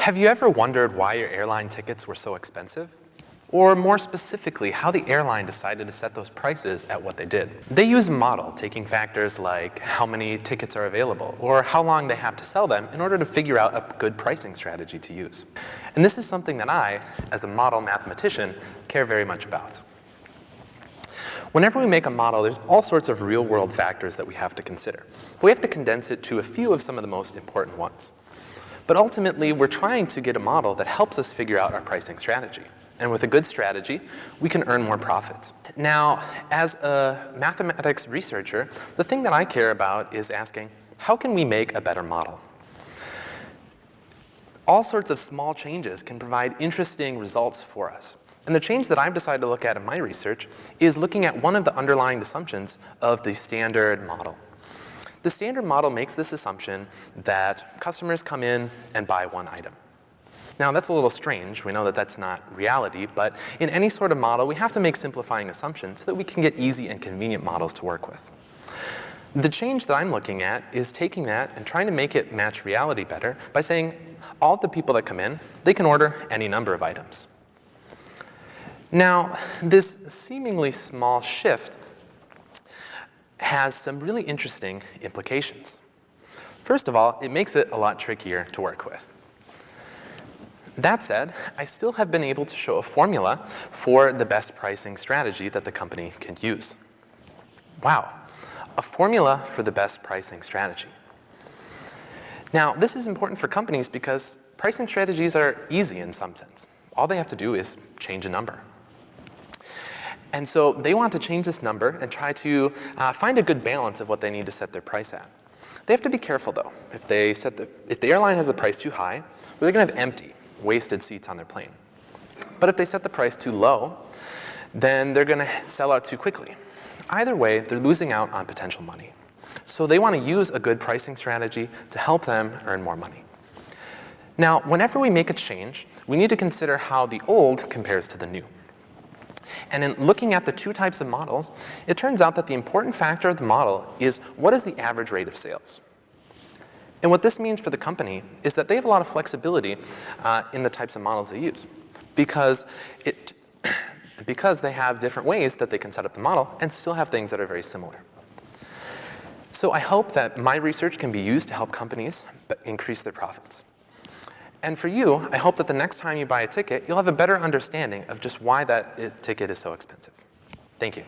Have you ever wondered why your airline tickets were so expensive? Or more specifically, how the airline decided to set those prices at what they did? They use a model, taking factors like how many tickets are available or how long they have to sell them in order to figure out a good pricing strategy to use. And this is something that I, as a model mathematician, care very much about. Whenever we make a model, there's all sorts of real-world factors that we have to consider. We have to condense it to a few of some of the most important ones. But ultimately, we're trying to get a model that helps us figure out our pricing strategy. And with a good strategy, we can earn more profits. Now, as a mathematics researcher, the thing that I care about is asking, how can we make a better model? All sorts of small changes can provide interesting results for us. And the change that I've decided to look at in my research is looking at one of the underlying assumptions of the standard model. The standard model makes this assumption that customers come in and buy one item. Now, that's a little strange. We know that that's not reality, but in any sort of model, we have to make simplifying assumptions so that we can get easy and convenient models to work with. The change that I'm looking at is taking that and trying to make it match reality better by saying all the people that come in, they can order any number of items. Now, this seemingly small shift has some really interesting implications. First of all, it makes it a lot trickier to work with. That said, I still have been able to show a formula for the best pricing strategy that the company can use. Wow, a formula for the best pricing strategy. Now, this is important for companies because pricing strategies are easy in some sense. All they have to do is change a number. And so they want to change this number and try to find a good balance of what they need to set their price at. They have to be careful, though. If the airline has the price too high, they're going to have empty, wasted seats on their plane. But if they set the price too low, then they're going to sell out too quickly. Either way, they're losing out on potential money. So they want to use a good pricing strategy to help them earn more money. Now, whenever we make a change, we need to consider how the old compares to the new. And in looking at the two types of models, it turns out that the important factor of the model is what is the average rate of sales. And what this means for the company is that they have a lot of flexibility in the types of models they use because they have different ways that they can set up the model and still have things that are very similar. So I hope that my research can be used to help companies increase their profits. And for you, I hope that the next time you buy a ticket, you'll have a better understanding of just why that ticket is so expensive. Thank you.